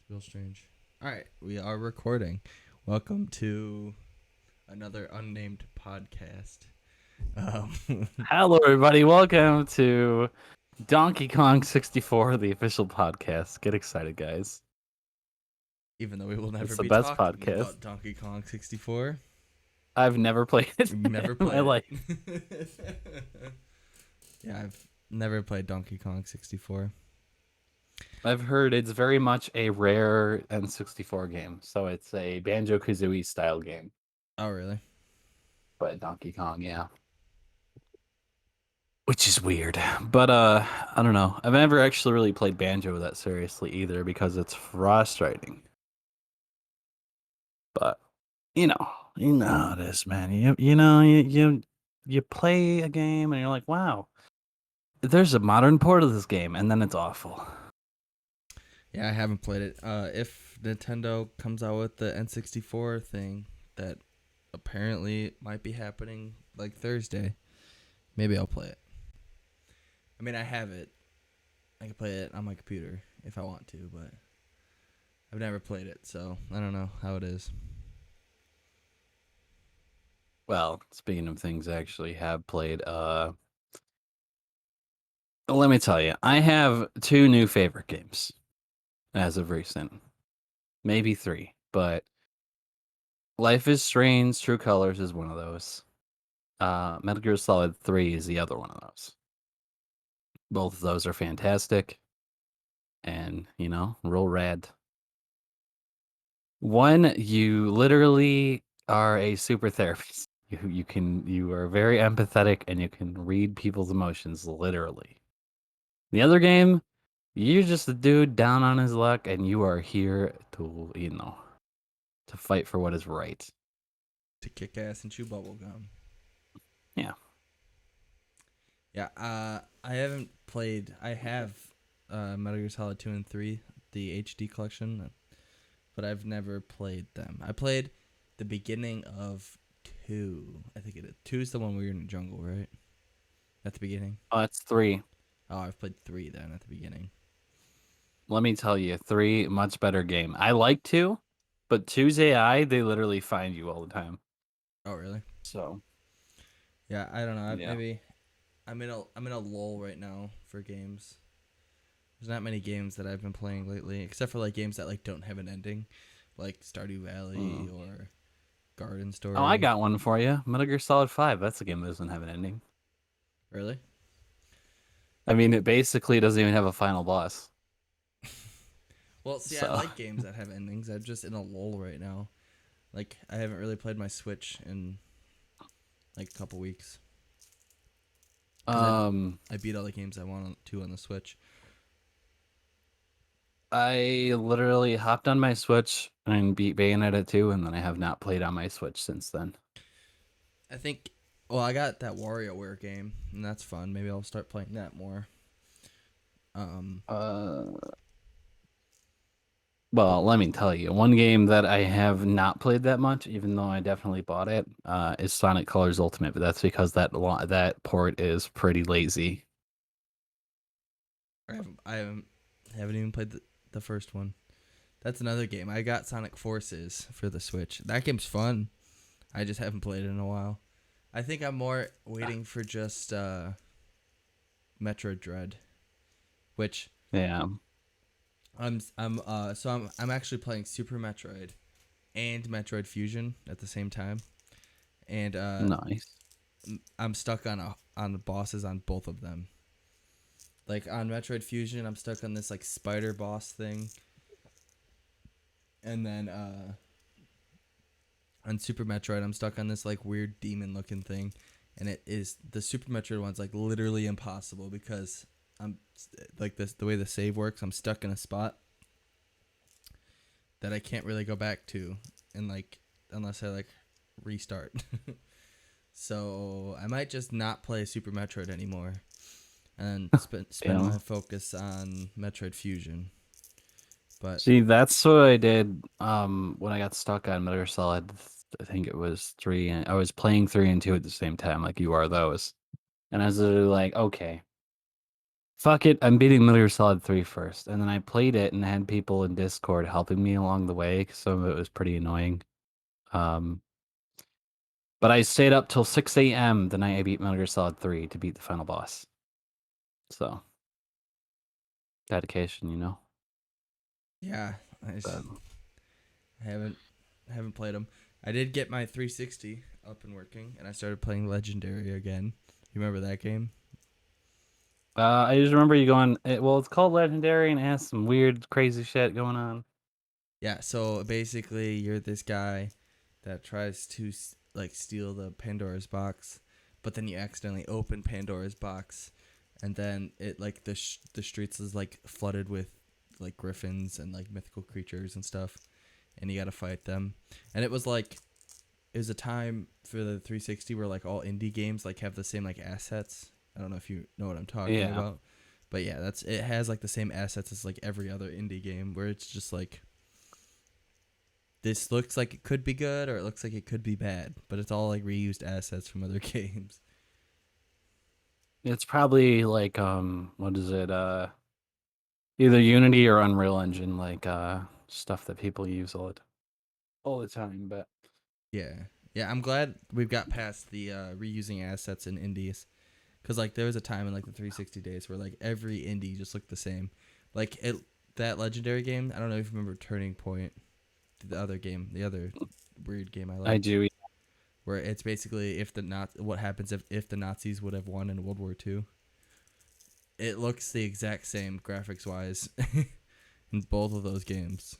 Real strange. All right, we are recording. Welcome to another unnamed podcast. Um, Hello, everybody. Welcome to Donkey Kong 64, the official podcast. Get excited, guys. even though we will never It's the be best talking podcast. about Donkey Kong 64, I've never played it we've never in my played life. it. Yeah, I've never played Donkey Kong 64. I've heard it's very much a rare N64 game. So it's a Banjo-Kazooie style game. Oh, really? But Donkey Kong, yeah. Which is weird. But I don't know. I've never actually really played Banjo that seriously either because it's frustrating. But you know how it is, man. You play a game and you're like, wow, there's a modern port of this game, and then it's awful. Yeah, I haven't played it. If Nintendo comes out with the N64 thing that apparently might be happening like Thursday, maybe I'll play it. I mean, I have it. I can play it on my computer if I want to, but I've never played it, so I don't know how it is. Well, speaking of things I actually have played, let me tell you, I have two new favorite games as of recent, maybe three, but Life is Strange: True Colors is one of those. Metal Gear Solid 3 is the other one of those. Both of those are fantastic, and real rad. One, you literally are a super therapist. You are very empathetic and you can read people's emotions literally. The other game, you're just a dude down on his luck and you are here to fight for what is right. To kick ass and chew bubble gum. Yeah. Yeah, I haven't played. I have Metal Gear Solid 2 and 3, the HD collection, but I've never played them. I played the beginning of 2. I think it is. 2 is the one where you're in the jungle, right? At the beginning. Oh, that's 3. Oh, I've played 3 then at the beginning. Let me tell you, 3, much better game. I like 2, but 2's AI, they literally find you all the time. Oh, really? So, Yeah, I don't know. yeah. Maybe I'm in a lull right now for games. There's not many games that I've been playing lately, except for like games that like don't have an ending, like Stardew Valley Mm. or Garden Oh, I Story. got one for you. Metal Gear Solid 5. That's a game that doesn't have an ending. Really? I mean, it basically doesn't even have a final boss. Well, see, I So, like games that have endings. I'm just in a lull right now. Like I haven't really played my Switch in like a couple weeks because um, I beat all the games I wanted to on the Switch. I literally hopped on my Switch and beat Bayonetta 2, and then I have not played on my Switch since then. I think. Well, I got that WarioWare game, and that's fun. Maybe I'll start playing that more. Um, Uh, but well, let me tell you, one game that I have not played that much, even though I definitely bought it, is Sonic Colors Ultimate. But that's because that port is pretty lazy. I haven't even played the first one. That's another game. I got Sonic Forces for the Switch. That game's fun. I just haven't played it in a while. I think I'm more waiting for just Metroid Dread, which Yeah, I'm actually playing Super Metroid and Metroid Fusion at the same time, and nice. I'm stuck on the bosses on both of them. Like on Metroid Fusion, I'm stuck on this like spider boss thing, and then on Super Metroid, I'm stuck on this like weird demon looking thing, and it is the Super Metroid one's like literally impossible because I'm like this the way the save works. I'm stuck in a spot that I can't really go back to, and like unless I like restart. So I might just not play Super Metroid anymore, and spend Yeah. my focus on Metroid Fusion. But See, that's what I did when I got stuck on Metal Gear Solid. I think it was 3, and I was playing 3 and 2 at the same time, like you are those. And I was literally like, okay, fuck it, I'm beating Metal Gear Solid 3 first. And then I played it and had people in Discord helping me along the way 'cause some of it was pretty annoying. Um, but I stayed up till 6 a.m. the night I beat Metal Gear Solid 3 to beat the final boss. So, dedication, you know? Yeah, But, I haven't played them. I did get my 360 up and working, and I started playing Legendary again. You remember that game? I just remember you going, well, it's called Legendary and it has some weird, crazy shit going on. Yeah. So basically, you're this guy that tries to like steal the Pandora's box, but then you accidentally open Pandora's box, and then it like the streets is like flooded with like griffins and like mythical creatures and stuff, and you gotta fight them. And it was like it was a time for the 360 where like all indie games like have the same like assets. I don't know if you know what I'm talking Yeah. about, but yeah, that's it has like the same assets as like every other indie game where it's just like this looks like it could be good or it looks like it could be bad, but it's all like reused assets from other games. It's probably like, what is it? Either Unity or Unreal Engine, like, stuff that people use all the time, but Yeah. Yeah, I'm glad we've got past the reusing assets in indies. Cause like there was a time in like the 360 days where like every indie just looked the same, like it that legendary game. I don't know if you remember Turning Point, the other game, the other weird game I I liked, do. where it's basically if the not what happens if the Nazis would have won in World War II. It looks the exact same graphics wise in both of those games.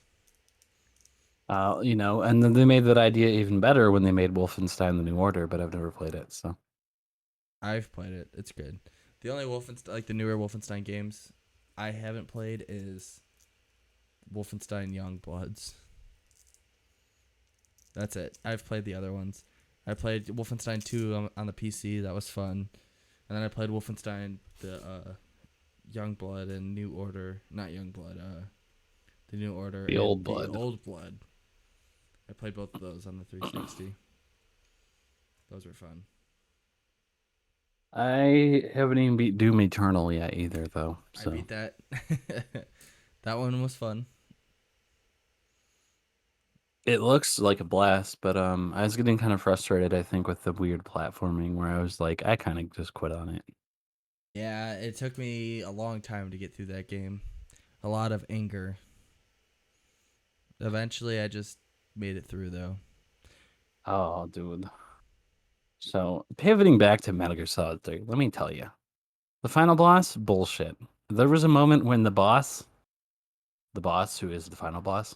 And then they made that idea even better when they made Wolfenstein: The New Order, but I've never played it, so. I've played it. It's good. The only Wolfenstein, like the newer Wolfenstein games, I haven't played is Wolfenstein Young Bloods. That's it. I've played the other ones. I played Wolfenstein 2 on the PC. That was fun. And then I played Wolfenstein the Young Blood and New Order, not Young Blood, the New Order The and Old the Blood. Old Blood. I played both of those on the 360. Those were fun. I haven't even beat Doom Eternal yet either, though, I so. beat that. That one was fun. It looks like a blast, but I was getting kind of frustrated, I think, with the weird platforming where I was like, I kind of just quit on it. Yeah, it took me a long time to get through that game. A lot of anger. Eventually, I just made it through, though. Oh, dude. So, pivoting back to Metal Gear Solid 3, let me tell you. The final boss, bullshit. There was a moment when the boss who is the final boss,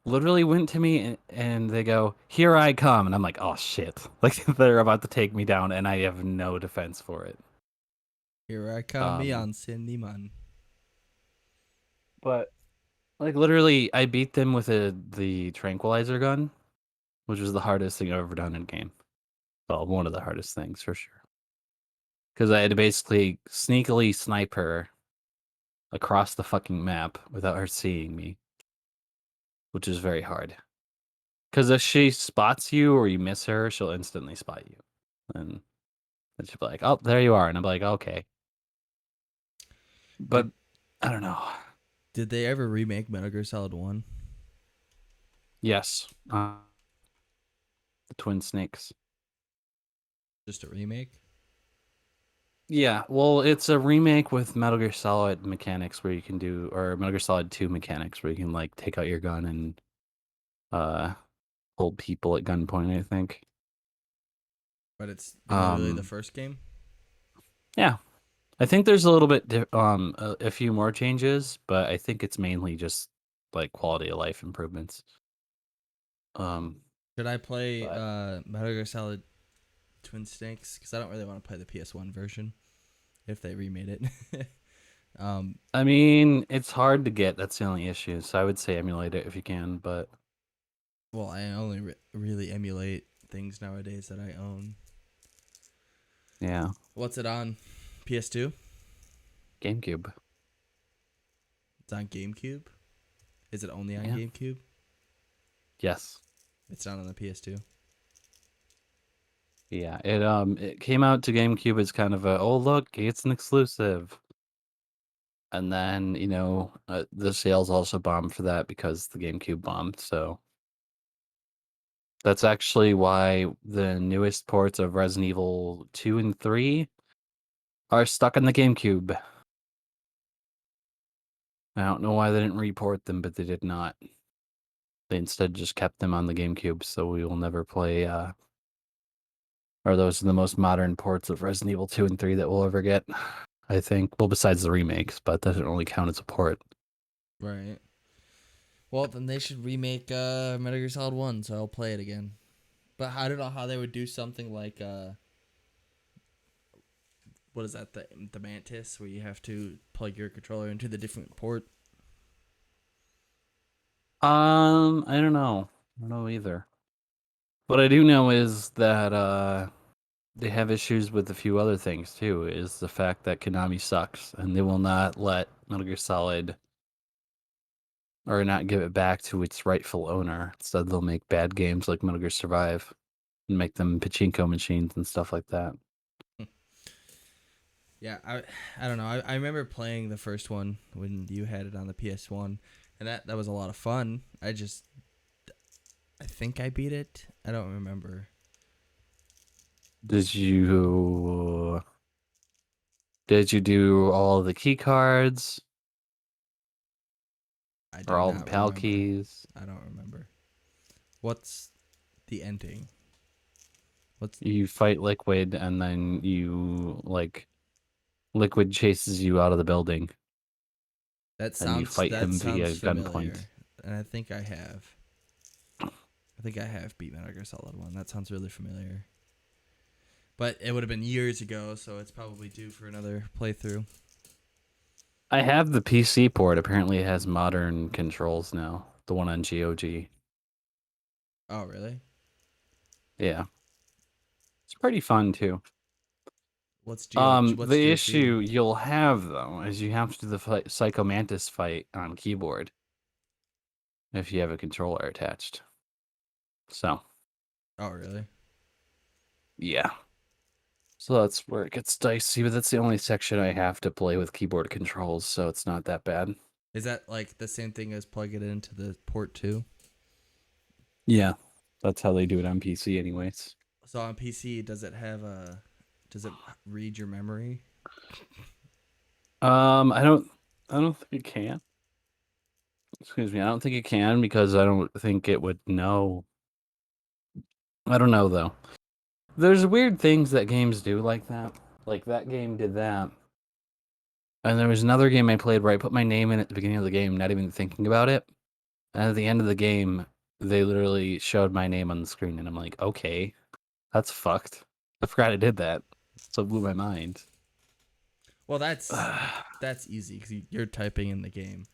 literally went to me and they go, "Here I come." And I'm like, "Oh shit." Like they're about to take me down and I have no defense for it. Here I come, Um, on Cindy Man. but like literally I beat them with the tranquilizer gun, which was the hardest thing I've ever done in a game. Well, one of the hardest things for sure. Because I had to basically sneakily snipe her across the fucking map without her seeing me, which is very hard. Because if she spots you or you miss her, she'll instantly spot you. And then she'll be like, "Oh, there you are." And I'm like, "Okay." But Did I don't know. did they ever remake Metal Gear Solid 1? Yes. The Twin Snakes. Just a remake? Yeah, well, it's a remake with Metal Gear Solid mechanics where you can do, or Metal Gear Solid 2 mechanics where you can like take out your gun and uh hold people at gunpoint, I think. But it's literally the Um first game? yeah. I think there's a little bit a few more changes, but I think it's mainly just like quality of life improvements. Um Should I play but Metal Gear Solid Twin Snakes? Because I don't really want to play the PS1 version if they remade it. um, I mean, it's hard to get. That's the only issue. So I would say emulate it if you can, but well, I only really emulate things nowadays that I own. yeah, What's it on? PS2? GameCube. It's on GameCube? Is it only on Yeah. GameCube? Yes. It's not on the PS2. Yeah. It came out to GameCube as kind of a, oh look, it's an exclusive. And then, the sales also bombed for that because the GameCube bombed. So that's actually why the newest ports of Resident Evil 2 and 3 are stuck in the GameCube. I don't know why they didn't report them, but they did not. They instead just kept them on the GameCube, so we will never play, or those are the most modern ports of Resident Evil 2 and 3 that we'll ever get, I think. Well, besides the remakes, but that doesn't really count as a port. Right. Well, then they should remake Metal Gear Solid 1, so I'll play it again. But I don't know how they would do something like what is that, the Mantis, where you have to plug your controller into the different port. I don't know. I don't know either. What I do know is that they have issues with a few other things too. Is the fact that Konami sucks and they will not let Metal Gear Solid or not give it back to its rightful owner. Instead, they'll make bad games like Metal Gear Survive and make them pachinko machines and stuff like that. Yeah, I don't know. I remember playing the first one when you had it on the PS1, and that was a lot of fun. I think I beat it. I don't remember. Did you do all the key cards I or do all the not PAL remember. keys? I don't remember. What's the ending? What's You fight Liquid and then Liquid chases you out of the building and you fight that him sounds via gunpoint. familiar, and I think I have. I think I have beat Metal Gear Solid 1. That sounds really familiar. But it would have been years ago, so it's probably due for another playthrough. I have the PC port. Apparently, it has modern controls now. The one on GOG. Oh, really? Yeah, it's pretty fun too. What's The GOG? issue you'll have though is you have to do the Psycho Mantis fight on keyboard if you have a controller attached. So Oh, really? yeah, so that's where it gets dicey. But that's the only section I have to play with keyboard controls, so it's not that bad. Is that like the same thing as plug it into the port too? Yeah, that's how they do it on PC, anyways. So on PC, does it read your memory? I don't think it can. Excuse me, I don't think it can because I don't think it would know. I don't know though. There's weird things that games do like that. Like that game did that. And there was another game I played where I put my name in at the beginning of the game, not even thinking about it. And at the end of the game, they literally showed my name on the screen, and I'm like, okay, that's fucked. I forgot I did that. So it blew my mind. Well, that's easy because you're typing in the game,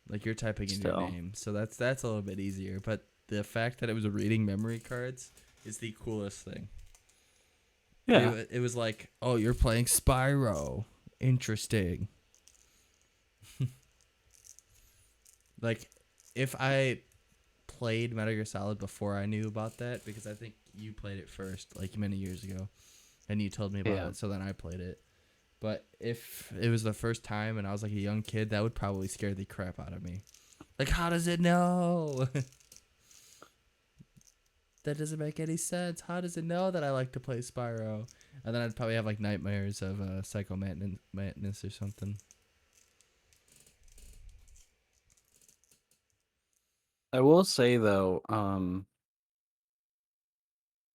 like you're typing in your Still, name, so that's a little bit easier. But the fact that it was reading memory cards is the coolest thing. yeah. It was like, oh, you're playing Spyro, interesting. Like, if I played Metal Gear Solid before I knew about that, because I think you played it first, like many years ago, and you told me about Yeah. it, so then I played it. But if it was the first time and I was like a young kid, that would probably scare the crap out of me. Like, how does it know? That doesn't make any sense. How does it know that I like to play Spyro? And then I'd probably have like nightmares of Psycho Madness or something. I will say though,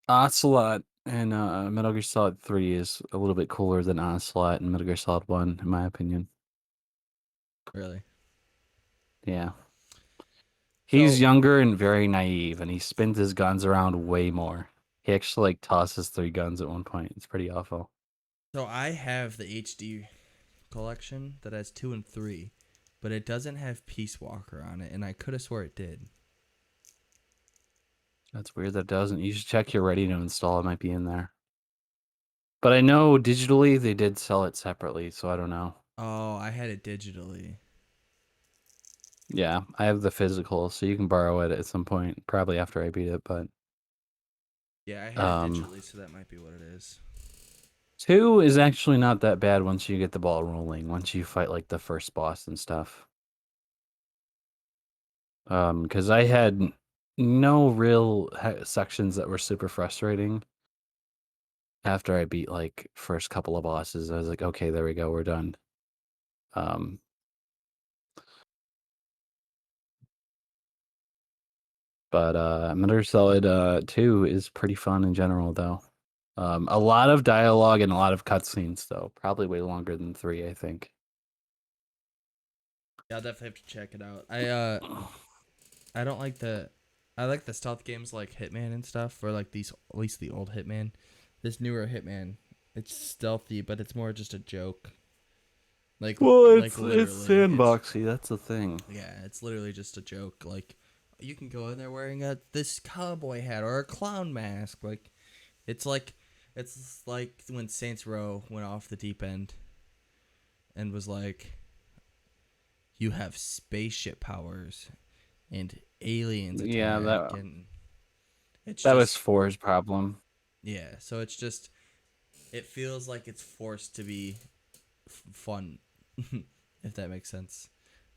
Ocelot in Metal Gear Solid 3 is a little bit cooler than Ocelot in Metal Gear Solid 1, in my opinion. Really. Yeah. He's So, younger and very naive, and he spins his guns around way more. He actually like tosses 3 guns at one point. It's pretty awful. so I have the HD collection that has 2 and 3, but it doesn't have Peace Walker on it, and I could have swore it did. That's weird that it doesn't. You should check your ready to install. It might be in there. But I know digitally they did sell it separately, so I don't know. Oh, I had it digitally. Yeah, I have the physical, so you can borrow it at some point, probably after I beat it, but Yeah, I had it um digitally, so that might be what it is. 2 is actually not that bad once you get the ball rolling, once you fight like the first boss and stuff. Because I had no real sections that were super frustrating. After I beat like first couple of bosses, I was like, okay, there we go, we're done. Um, but Metal Gear Solid 2 is pretty fun in general, though. A lot of dialogue and a lot of cutscenes, though. Probably way longer than 3, I think. Yeah, I'll definitely have to check it out. I don't like the I like the stealth games like Hitman and stuff, or like these at least the old Hitman. This newer Hitman, it's stealthy, but it's more just a joke. Well, Like it's literally, it's sandboxy. That's the thing. yeah, it's literally just a joke. Like you can go in there wearing a this cowboy hat or a clown mask. It's like when Saints Row went off the deep end and was like, you have spaceship powers and aliens Yeah, attack, and it's that was just 4's problem. yeah. So it's just it feels like it's forced to be fun, if that makes sense.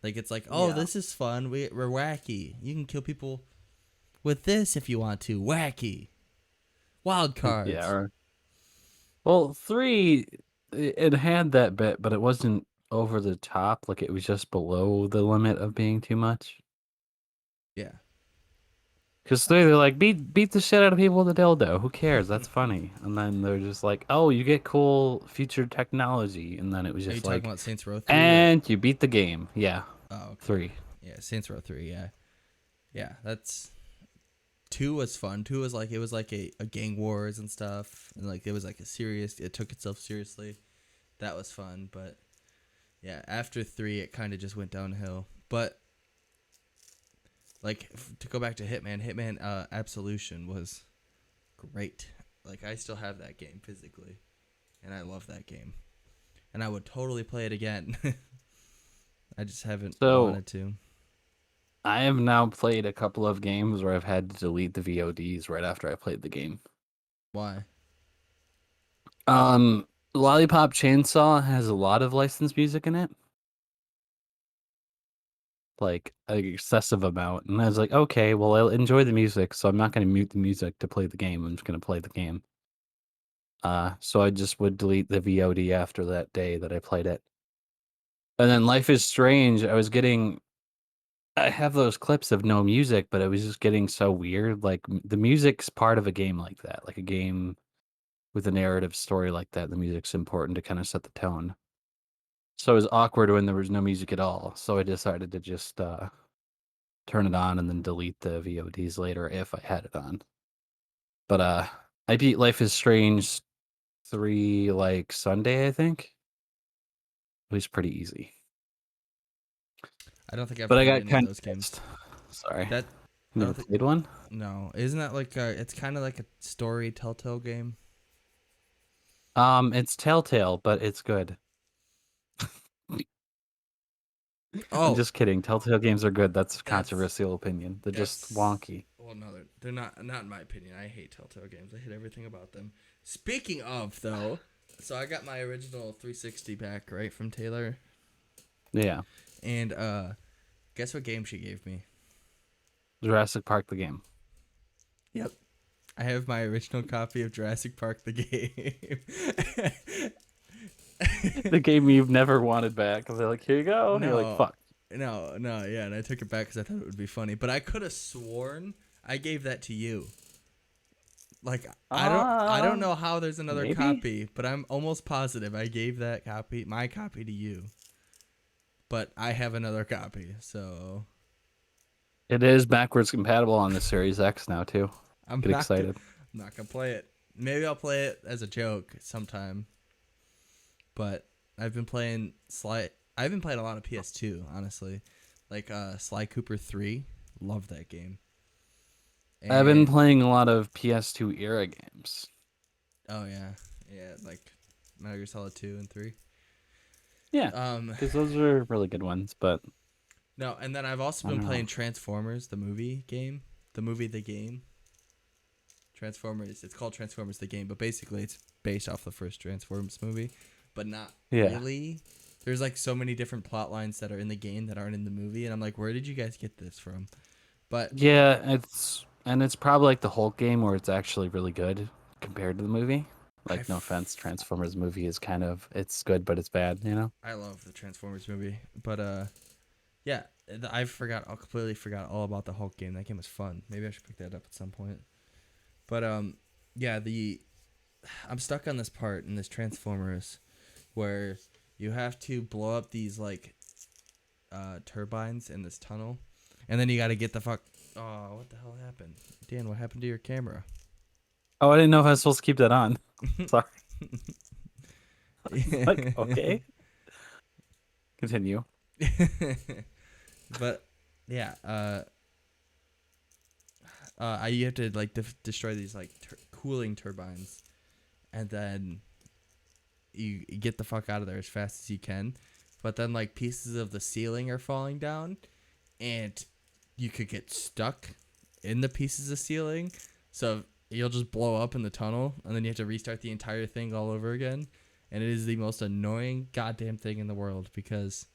Like it's like, oh, Yeah. this is fun. We're wacky. You can kill people with this if you want to. Wacky. Wild Yeah. cards. Well, 3, it had that bit, but it wasn't over the top. Like it was just below the limit of being too much. Yeah. Because they're like, beat the shit out of people with a dildo. Who cares? That's funny. And then they're just like, oh, you get cool future technology. And then it was Are you just talking like, about Saints Row 3 or and you beat the game. Yeah, oh, okay. 3. Yeah, Saints Row 3, yeah. Yeah, that's 2 was fun. 2 was like it was like a gang wars and stuff, and like it was like a serious. It took itself seriously. That was fun, but yeah, after 3 it kind of just went downhill. But like to go back to Hitman Absolution was great. Like I still have that game physically, and I love that game, and I would totally play it again. I just haven't So wanted to. I have now played a couple of games where I've had to delete the VODs right after I played the game. Why? Um, Lollipop Chainsaw has a lot of licensed music in it, like an excessive amount. And I was like, okay, well, I'll enjoy the music, so I'm not going to mute the music to play the game. I'm just going to play the game. So I just would delete the VOD after that day that I played it. And then Life is Strange, I have those clips of no music, but it was just getting so weird. Like the music's part of a game like that, like a game with a narrative story like that. The music's important to kind of set the tone. So it was awkward when there was no music at all. So I decided to just turn it on and then delete the VODs later if I had it on. But I beat Life is Strange 3 like Sunday, I think. It was pretty easy. I don't think I've But I played got any of kind those of pissed. games. Sorry. That You I never don't think. played one? No, isn't that like it's kind of like a story Telltale game? It's Telltale, but it's good. I'm Oh, just kidding. Telltale games are good. That's a that's controversial opinion. They're just that's wonky. well, no, they're not in my opinion. I hate Telltale games. I hate everything about them. Speaking of though, so I got my original 360 back right from Taylor, Yeah. and guess what game she gave me? Jurassic Park the game. Yep. I have my original copy of Jurassic Park the game. The game you've never wanted back. They're like, here you go. And you're like, No, fuck. no, yeah, and I took it back because I thought it would be funny. But I could have sworn I gave that to you. Like I don't know how there's another Maybe? copy, but I'm almost positive I gave that copy, my copy, to you. But I have another copy, so It is backwards compatible on the Series X now, too. I'm Get not excited. I'm not gonna play it. Maybe I'll play it as a joke sometime. But I've been playing Sly. I've been playing a lot of PS2, honestly. Like Sly Cooper 3, love that game. I've been And playing a lot of PS2 era games. oh yeah, like Metal Gear Solid 2 and 3. Yeah, Um, because those are really good ones, but no, and then I've also I been don't know. playing Transformers, the movie game, the movie, the game. Transformers. It's called Transformers the game, but basically it's based off the first Transformers movie, but not Yeah. really. There's like so many different plot lines that are in the game that aren't in the movie, and I'm like, where did you guys get this from? But Yeah, it's probably like the Hulk game where it's actually really good compared to the movie. Like, no offense, Transformers movie is kind of it's good, but it's bad, you know? I love the Transformers movie, but yeah, I completely forgot all about the Hulk game. That game was fun. Maybe I should pick that up at some point. But yeah, I'm stuck on this part in this Transformers where you have to blow up these like turbines in this tunnel, and then you got to get the fuck. Oh, what the hell happened, Dan? What happened to your camera? Oh, I didn't know if I was supposed to keep that on. Sorry. Like, okay. Continue. But yeah, you have to like destroy these like cooling turbines, and then you get the fuck out of there as fast as you can. But then like pieces of the ceiling are falling down, and you could get stuck in the pieces of ceiling. So you'll just blow up in the tunnel, and then you have to restart the entire thing all over again. And it is the most annoying goddamn thing in the world because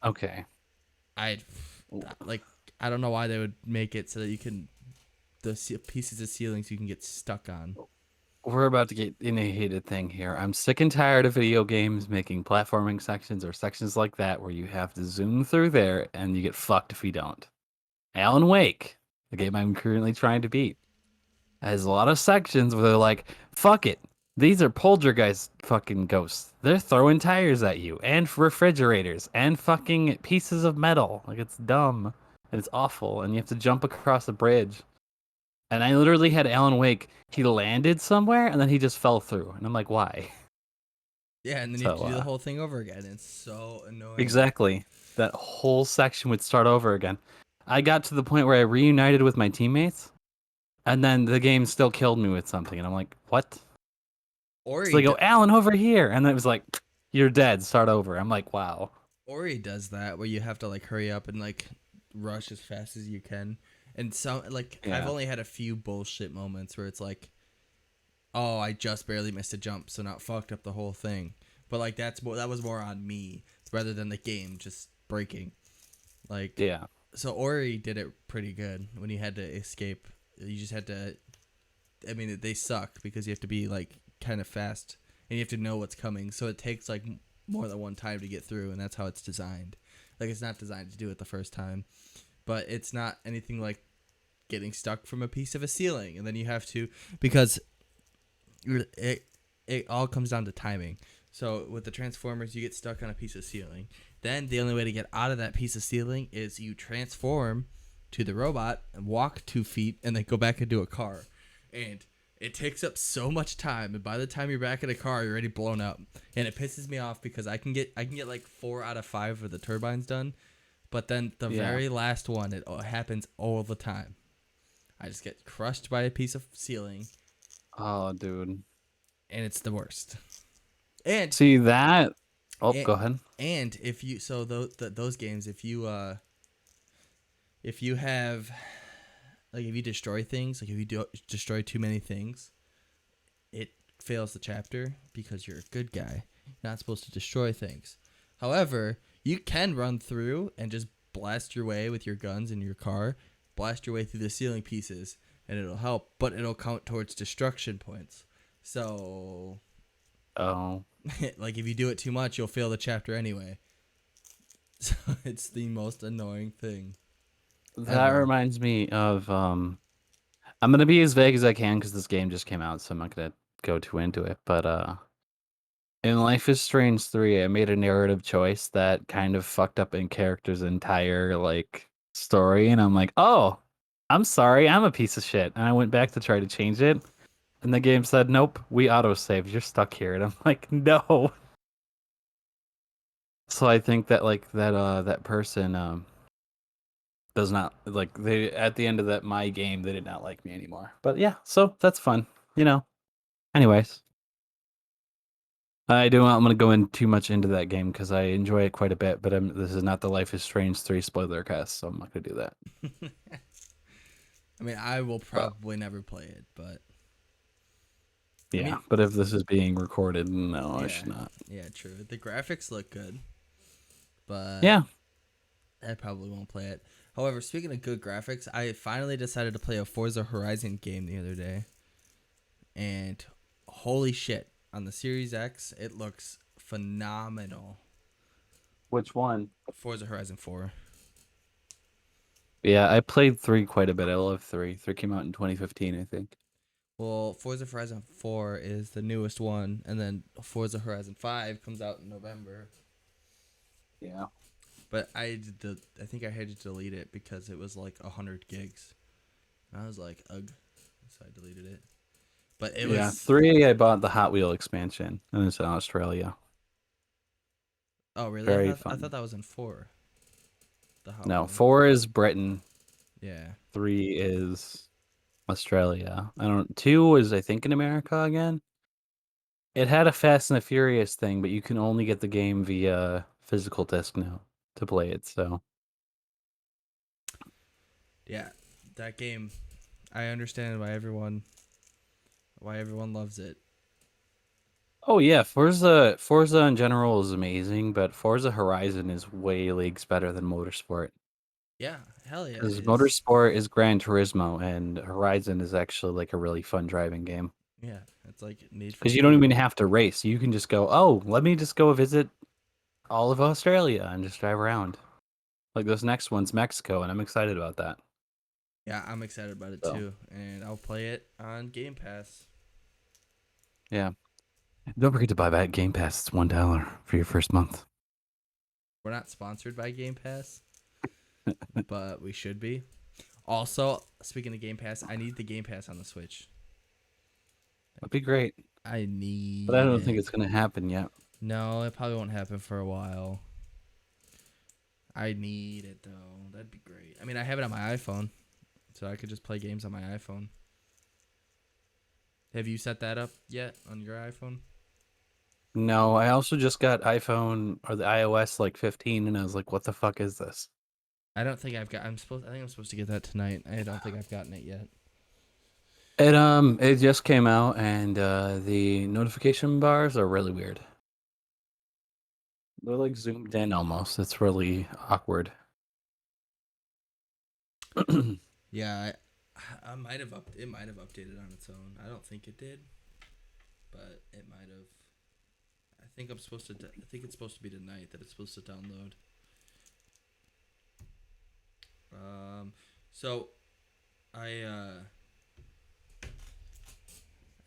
Okay. I like I don't know why they would make it so that you can pieces of ceilings you can get stuck on. We're about to get in a heated thing here. I'm sick and tired of video games making platforming sections or sections like that where you have to zoom through there and you get fucked if you don't. Alan Wake, the game I'm currently trying to beat, has a lot of sections where they're like, fuck it. These are poltergeist fucking ghosts. They're throwing tires at you and refrigerators and fucking pieces of metal. Like, it's dumb and it's awful. And you have to jump across a bridge. And I literally had Alan Wake. He landed somewhere and then he just fell through. And I'm like, why? Yeah, and then you have So, to do the whole thing over again. It's so annoying. exactly. That whole section would start over again. I got to the point where I reunited with my teammates, and then the game still killed me with something. And I'm like, what? So Ori they go, Alan, over here. And then it was like, you're dead. Start over. I'm like, wow. Ori does that where you have to like hurry up and like rush as fast as you can. And some like I've Yeah. only had a few bullshit moments where it's like, oh, I just barely missed a jump, so now it fucked up the whole thing. But like that was more on me rather than the game just breaking. Like Yeah. so Ori did it pretty good when you had to escape. You just had to. I mean, they suck because you have to be like kind of fast and you have to know what's coming. So it takes like more than one time to get through, and that's how it's designed. Like it's not designed to do it the first time, but it's not anything like getting stuck from a piece of a ceiling, and then you have to because it all comes down to timing. So with the Transformers, you get stuck on a piece of ceiling. Then the only way to get out of that piece of ceiling is you transform to the robot and walk 2 feet and then go back into a car. And it takes up so much time, and by the time you're back in a car, you're already blown up. And it pisses me off because I can get like 4 out of 5 of the turbines done, but then the Yeah. very last one, it happens all the time. I just get crushed by a piece of ceiling, Oh, dude. and it's the worst. And See that? Oh, and, go ahead. and if you those games, if you have like if you destroy things, like if you destroy too many things, it fails the chapter because you're a good guy. You're not supposed to destroy things. However, you can run through and just blast your way with your guns in your car, blast your way through the ceiling pieces, and it'll help, but it'll count towards destruction points. So, Oh. like if you do it too much, you'll fail the chapter anyway. So it's the most annoying thing That ever. reminds me of I'm gonna be as vague as I can because this game just came out, so I'm not gonna go too into it. But in Life is Strange 3, I made a narrative choice that kind of fucked up in character's entire like story, and I'm like, oh, I'm sorry, I'm a piece of shit. And I went back to try to change it, and the game said, nope, we autosaved. You're stuck here. And I'm like, no. So I think that like that person does not like they at the end of that my game they did not like me anymore. But yeah, so that's fun, you know. Anyways, I'm gonna go in too much into that game because I enjoy it quite a bit. But this is not the Life is Strange 3 spoiler cast, so I'm not gonna do that. I mean, I will But probably never play it, but I Yeah, mean, but if this is being recorded, no, I yeah, should not. yeah, true. The graphics look good, but Yeah. I probably won't play it. However, speaking of good graphics, I finally decided to play a Forza Horizon game the other day, and holy shit, on the Series X, it looks phenomenal. Which one? Forza Horizon 4. Yeah, I played 3 quite a bit. I love 3. 3 came out in 2015, I think. Well, Forza Horizon 4 is the newest one, and then Forza Horizon 5 comes out in November. Yeah. But I think I had to delete it because it was like 100 gigs. And I was like, ugh. So I deleted it. But it Yeah, was. 3 I bought the Hot Wheel expansion, and it's in Australia. Oh, really? Very I thought fun. that was in 4. The Hot No, Wheel. 4 is Britain, Yeah. 3 is Australia. I don't 2 is I think in America again. It had a Fast and the Furious thing, but you can only get the game via physical disc now to play it, so. Yeah. That game, I understand why everyone loves it. Oh yeah, Forza in general is amazing, but Forza Horizon is way leagues better than Motorsport. Yeah. Hell yeah, it Because is. Motorsport is Gran Turismo and Horizon is actually like a really fun driving game. Yeah. It's like Need for Because you don't Speed. even have to race. You can just go, oh, let me just go visit all of Australia and just drive around. Like this next one's Mexico, and I'm excited about that. Yeah, I'm excited about it So too. And I'll play it on Game Pass. yeah. Don't forget to buy back Game Pass. It's $1 for your first month. We're not sponsored by Game Pass, but we should be. Also, speaking of Game Pass, I need the Game Pass on the Switch. That'd be great. I But I need don't think it. it's gonna happen yet. No, it probably won't happen for a while. I need it though. That'd be great. I mean, I have it on my iPhone, so I could just play games on my iPhone. Have you set that up yet on your iPhone? No, I also just got iPhone or the iOS like 15, and I was like, what the fuck is this? I don't think I've got. I think I'm supposed to get that tonight. I don't think I've gotten it yet. It just came out, and the notification bars are really weird. They're like zoomed in almost. It's really awkward. Yeah, I might have up. It might have updated on its own. I don't think it did, but it might have. I think I'm supposed to. I think it's supposed to be tonight that it's supposed to download. Um, so I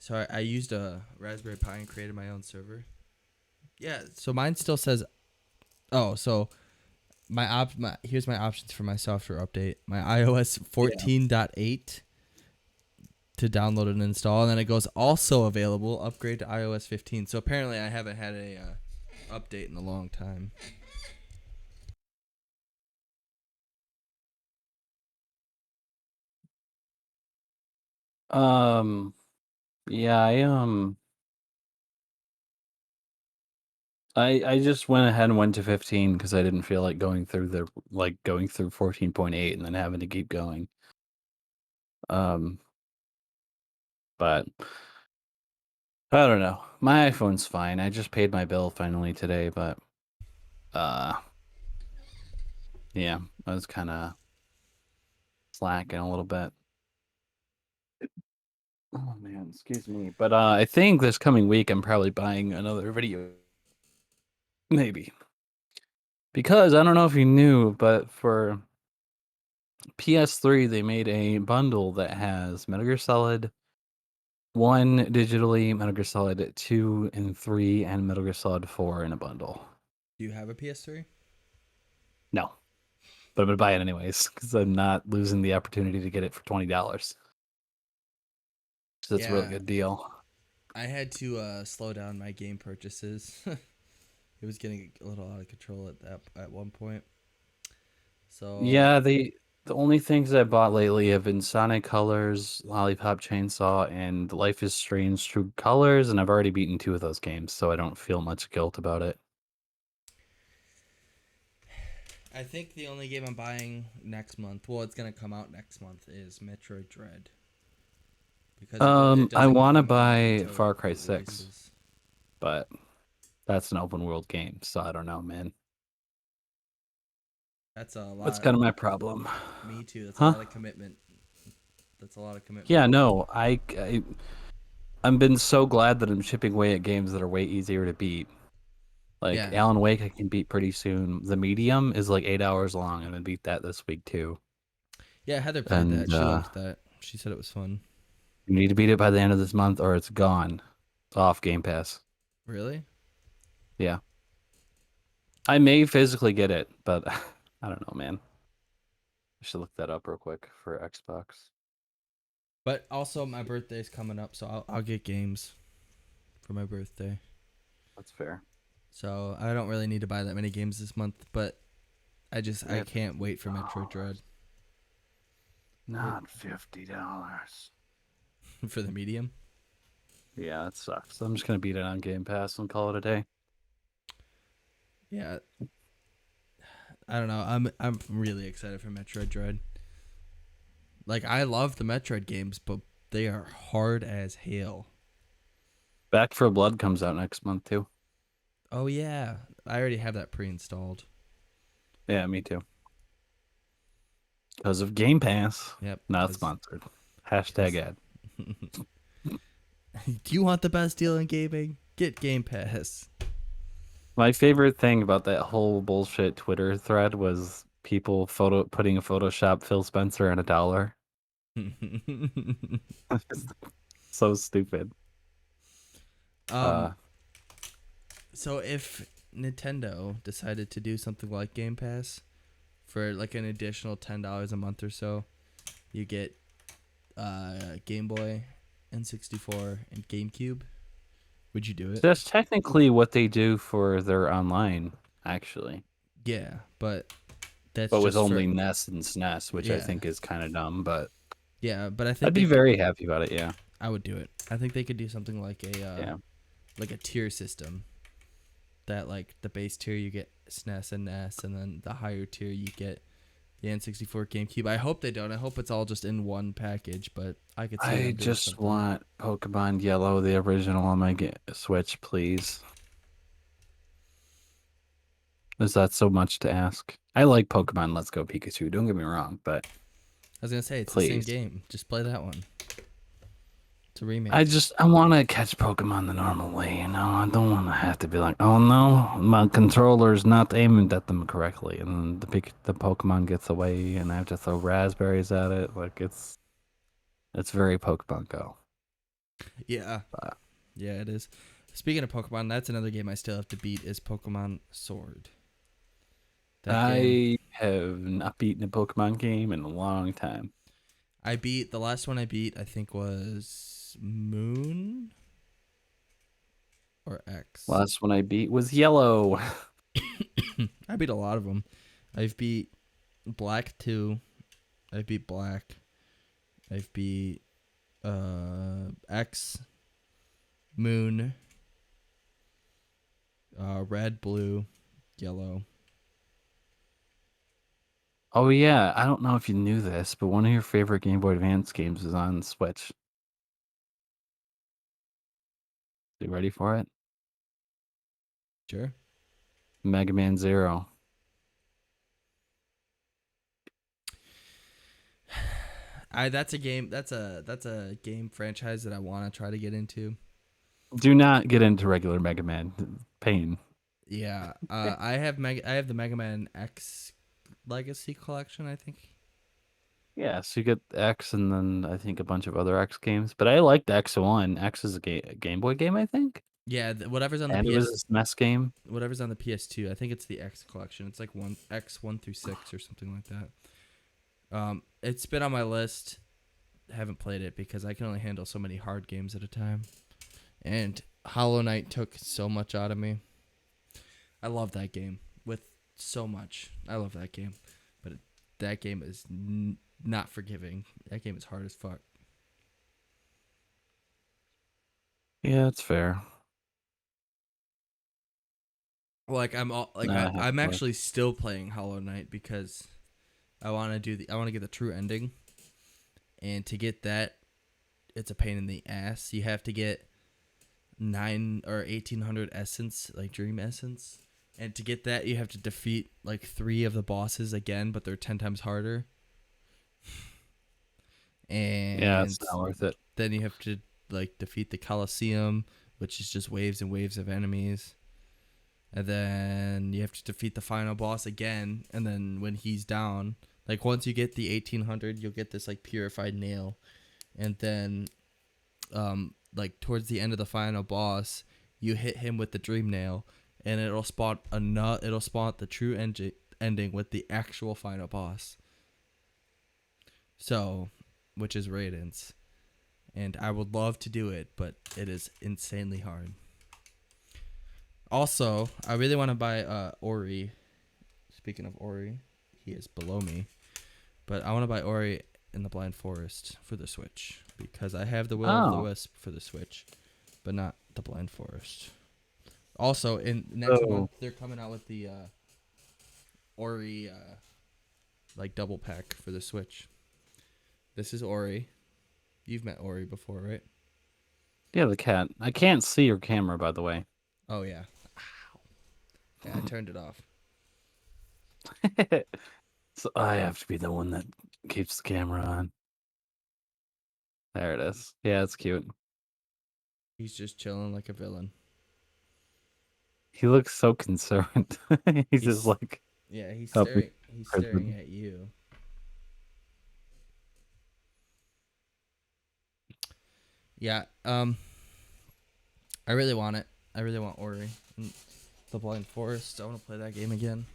I used a Raspberry Pi and created my own server. Yeah, so mine still says. Oh, so here's my options for my software update. My iOS Yeah. 14.8 to download and install, and then it goes also available. Upgrade to iOS 15. So apparently, I haven't had a update in a long time. Um, yeah, I just went ahead and went to 15 because I didn't feel like going through 14.8 and then having to keep going. Um, but I don't know. My iPhone's fine. I just paid my bill finally today, but uh yeah, I was kind of slacking a little bit. Oh man, excuse me. But I think this coming week I'm probably buying another video. Maybe. Because I don't know if you knew, but for PS3 they made a bundle that has Metal Gear Solid 1 digitally, Metal Gear Solid 2 and 3, and Metal Gear Solid 4 in a bundle. Do you have a PS3? No, but I'm gonna buy it anyways because I'm not losing the opportunity to get it for $20. So that's a really Yeah, good deal. I had to slow down my game purchases. It was getting a little out of control at one point. So Yeah, the only things I bought lately have been Sonic Colors, Lollipop Chainsaw, and Life is Strange True Colors, and I've already beaten 2 of those games, so I don't feel much guilt about it. I think the only game I'm buying next month, well, it's gonna come out next month, is Metroid Dread. because it I doesn't want to come out buy until Far Cry it 6, releases. but that's an open world game, so I don't know, man. That's a That's lot. kind of my problem. Me too. That's a Huh? lot of commitment. That's a lot of commitment. Yeah, no. I've been so glad that I'm chipping away at games that are way easier to beat. Like Yeah, Alan Wake, I can beat pretty soon. The Medium is like 8 hours long. I'm gonna beat that this week too. yeah. Heather played And that. She liked that. She said it was fun. you need to beat it by the end of this month, or it's gone, off Game Pass. Really? Yeah, I may physically get it, but I don't know, man. I should look that up real quick for Xbox. But also, my birthday's coming up, so I'll get games for my birthday. That's fair. So I don't really need to buy that many games this month, but I Yeah, can't wait for Metroid Dread. not $50. For the medium. Yeah, that sucks. I'm just gonna beat it on Game Pass and call it a day. Yeah, I don't know. I'm really excited for Metroid Dread. Like I love the Metroid games, but they are hard as hell. Back for Blood comes out next month too. Oh yeah, I already have that pre-installed. Yeah, me too. Because of Game Pass. Yep, Not because sponsored. Hashtag ad. do you want the best deal in gaming? Get Game Pass. My favorite thing about that whole bullshit Twitter thread was people putting a Photoshop Phil Spencer in $1. So stupid. um, Uh, so if Nintendo decided to do something like Game Pass for like an additional $10 a month or so, you get Game Boy, N64, and GameCube. Would you do so it? that's technically what they do for their online, actually. Yeah, but that's But with just for only NES and SNES, which I yeah, think is kind of dumb, but yeah. But I I'd think be very happy about it, yeah. I would do it. I think they could do something Yeah. like a tier system. That like the base tier you get SNES and NES, and then the higher tier you get the N64 GameCube. I hope they don't. I hope it's all just in one package. But I could see I them doing just something. want Pokemon Yellow, the original, on my Switch, please. Is that so much to ask? I like Pokemon Let's Go Pikachu, don't get me wrong, but I was gonna say it's the same please. game. Just play that one. It's a I remake. just I want to catch Pokemon the normal way, you know. I don't want to have to be like, oh no, my controller's not aiming at them correctly, and then the Pokemon gets away, and I have to throw raspberries at it. Like it's very Pokemon Go. Yeah, But yeah, it is. Speaking of Pokemon, that's another game I still have to beat. Is Pokemon Sword. That game I have not beaten a Pokemon game in a long time. I beat. The last one I beat, I think, was Moon or X. Last one I beat was Yellow. I beat a lot of them. I've beat Black 2. I beat Black. I've beat X, Moon, Red, Blue, Yellow. Oh yeah, I don't know if you knew this, but one of your favorite Game Boy Advance games is on Switch. You ready for it? Sure. Mega Man Zero. That's a game. That's a game franchise that I want to try to get into. Do not get into regular Mega Man. Pain. Yeah. I have the Mega Man X Legacy collection. I think. Yeah, so you get X and then I think a bunch of other X games. But I liked X1. X is a Game Boy game, I think. Yeah. Whatever's on the And it was a PS. SNES game. Whatever's on the PS2. I think it's the X collection. It's like one X 1 through 6 or something like that. It's been on my list. Haven't played it because I can only handle so many hard games at a time. And Hollow Knight took so much out of me. I love that game with so much. I love that game, but that game is not forgiving. That game is hard as fuck. Yeah, it's fair. Like Nah, I have I'm to. actually still playing Hollow Knight because I want to get the true ending, and to get that it's a pain in the ass. You have to get 1800 essence, like dream essence. And to get that, you have to defeat like 3 of the bosses again, but they're 10 times harder. Yeah, it's And not worth it. then you have to like defeat the Colosseum, which is just waves and waves of enemies. And then you have to defeat the final boss again. And then when he's down, like once you get the 1800, you'll get this like purified nail. And then, like towards the end of the final boss, you hit him with the dream nail, and it'll spawn It'll spawn the true ending with the actual final boss. So, which is Raiden's. And I would love to do it, but it is insanely hard. Also, I really want to buy Ori. Speaking of Ori, he is below me. But I want to buy Ori in the Blind Forest for the Switch because I have the Will of the Oh, Wisp for the Switch, but not the Blind Forest. Also, in next so month they're coming out with the Ori like double pack for the Switch. This is Ori. You've met Ori before, right? yeah, the cat. I can't see your camera, by the way. Oh yeah. Yeah, I turned it off. So I have to be the one that keeps the camera on. There it is. Yeah, it's cute. He's just chilling like a villain. He looks so concerned. He's just He's like Yeah, he's help me staring. He's staring prison. at you. Yeah. I really want it. I really want Ori and the Blind Forest. I want to play that game again.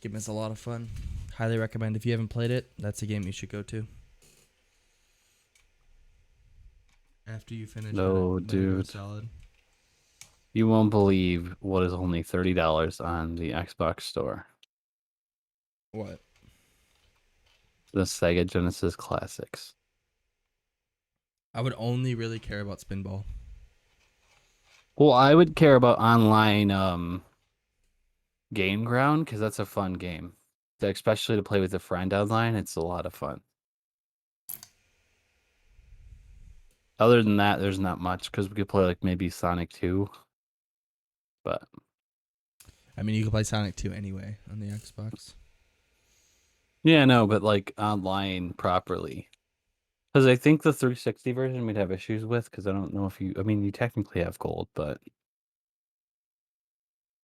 Game is a lot of fun. Highly recommend if you haven't played it. That's a game you should go to. After you finish No, Metal Gear dude. Solid. You won't believe what is only $30 on the Xbox store. What? The Sega Genesis Classics. I would only really care about Spinball. Well, I would care about online Game Ground because that's a fun game. Especially to play with a friend online, it's a lot of fun. Other than that, there's not much because we could play like maybe Sonic 2. But I mean, you can play Sonic 2 anyway on the Xbox. yeah, no, but like online properly. Because I think the 360 version we'd have issues with because I don't know if you, I mean, you technically have gold, but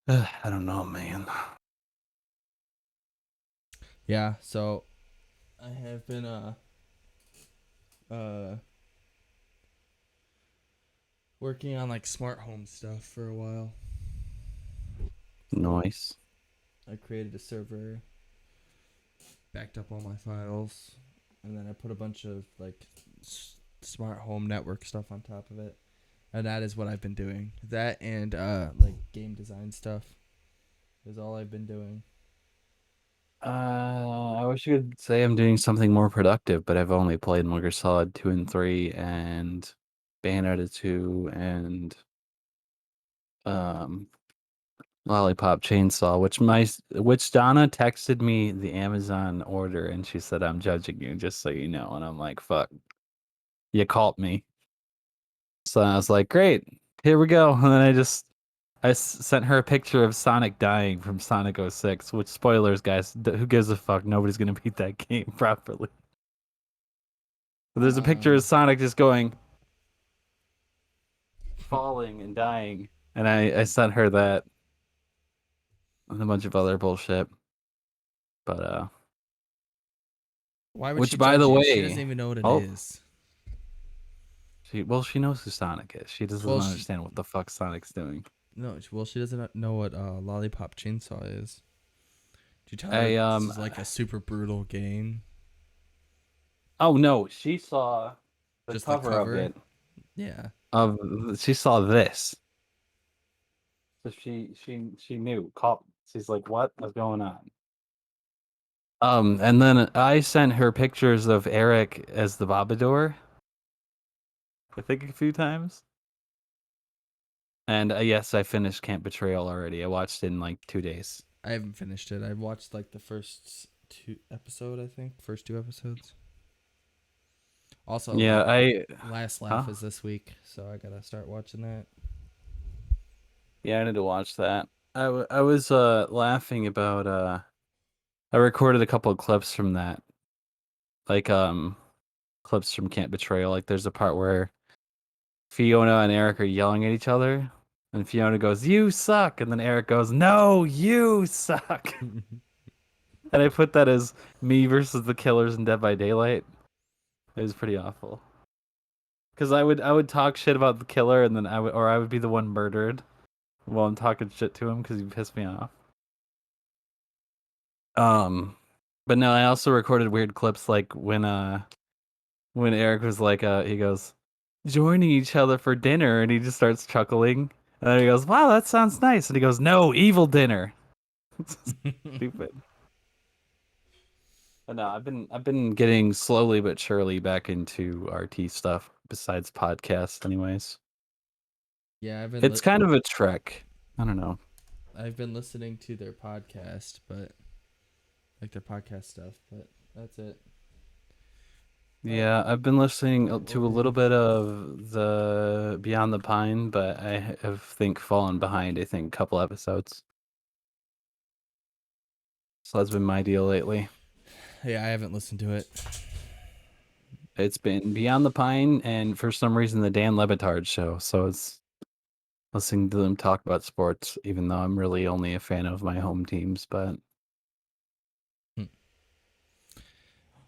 I don't know, man. Yeah, so I have been uh working on like smart home stuff for a while. So Nice. I created a server, backed up all my files, and then I put a bunch of like smart home network stuff on top of it. And that is what I've been doing. That and like game design stuff is all I've been doing. I wish you could say I'm doing something more productive, but I've only played Metal Gear Solid 2 and 3 and Bayonetta 2 and um Lollipop Chainsaw, which Donna texted me the Amazon order and she said I'm judging you, just so you know. And I'm like, fuck, you caught me. So I was like, great, here we go. And then sent her a picture of Sonic dying from Sonic 06, which spoilers, guys, who gives a fuck? Nobody's gonna beat that game properly. But there's a picture of Um, Sonic just going, falling and dying. And I sent her that and a bunch of other bullshit. But why would she which by judge the you? She doesn't way, even know what it oh, is. she knows who Sonic is. She just Well, doesn't she understand what the fuck Sonic's doing. no. Well, she doesn't know what Lollipop Chainsaw is. Did you tell her I this is like a super brutal game? oh no, she saw the Just the cover of cover. it. Yeah. She saw this. So she knew. She's like, what is going on? And then I sent her pictures of Eric as the Bobador. I think a few times. And yes, I finished Camp Betrayal already. I watched it in like 2 days. I haven't finished it. I watched like the first 2 episode. I think first 2 episodes. Also, Yeah, Last huh? Laugh is this week, so I gotta start watching that. Yeah, I need to watch that. I was laughing about I recorded a couple of clips from that. Like clips from Camp Betrayal. Like there's a part where Fiona and Eric are yelling at each other, and Fiona goes, "You suck," and then Eric goes, "No, you suck." And I put that as me versus the killers in Dead by Daylight. It was pretty awful. Cause I would talk shit about the killer, and then I would be the one murdered while I'm talking shit to him because he pissed me off. Um, but no, I also recorded weird clips like when Eric was like he goes joining each other for dinner, and he just starts chuckling, and then he goes, "Wow, that sounds nice," and he goes, "No, evil dinner." It's stupid. But no, I've been getting slowly but surely back into RT stuff besides podcasts, anyways. Yeah, It's kind of a trek. I don't know. I've been listening to their podcast, but like their podcast stuff, but that's it. Oh, Yeah, I've been listening I'm to a little overused. bit of the Beyond the Pine, but I have think fallen behind. I think a couple episodes. So that's been my deal lately. Yeah, I haven't listened to it. It's been Beyond the Pine, and for some reason the Dan Lebitard show. So it's listening to them talk about sports, even though I'm really only a fan of my home teams. But Hmm.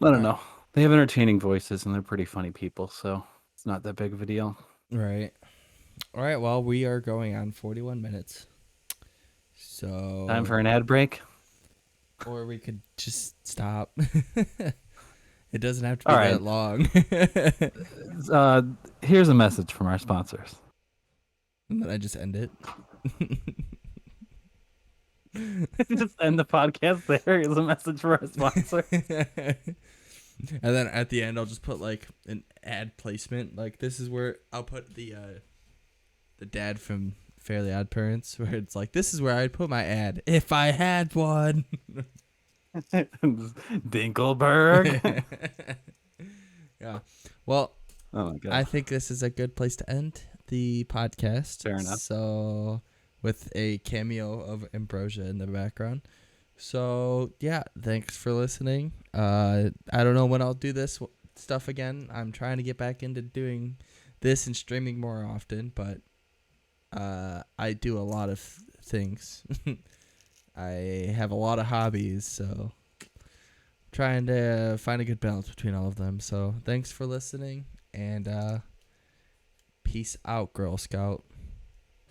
I don't All know. They have entertaining voices, and they're pretty funny people, so it's not that big of a deal. right. All right. Well, we are going on 41 minutes. Time So, for an ad break. or we could just stop. It doesn't have to All be right. that long. Uh, here's a message from our sponsors. And then I just end it. Just end the podcast there. Here's a message for our sponsor. And then at the end, I'll just put like an ad placement. Like this is where I'll put the dad from Fairly Odd Parents, where it's like this is where I'd put my ad if I had one. Dinkelberg. Yeah. Well, Oh my I god. think this is a good place to end the podcast. Fair enough. So, with a cameo of Ambrosia in the background. So, yeah, thanks for listening. I don't know when I'll do this stuff again. I'm trying to get back into doing this and streaming more often, but I do a lot of things. I have a lot of hobbies, so trying to find a good balance between all of them. So, thanks for listening, and peace out, Girl Scout.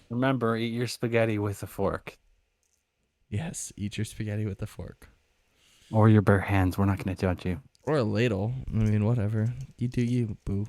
Remember, eat your spaghetti with a fork. Yes, eat your spaghetti with a fork. Or your bare hands. We're not going to judge you. Or a ladle. I mean, whatever. You do you, boo.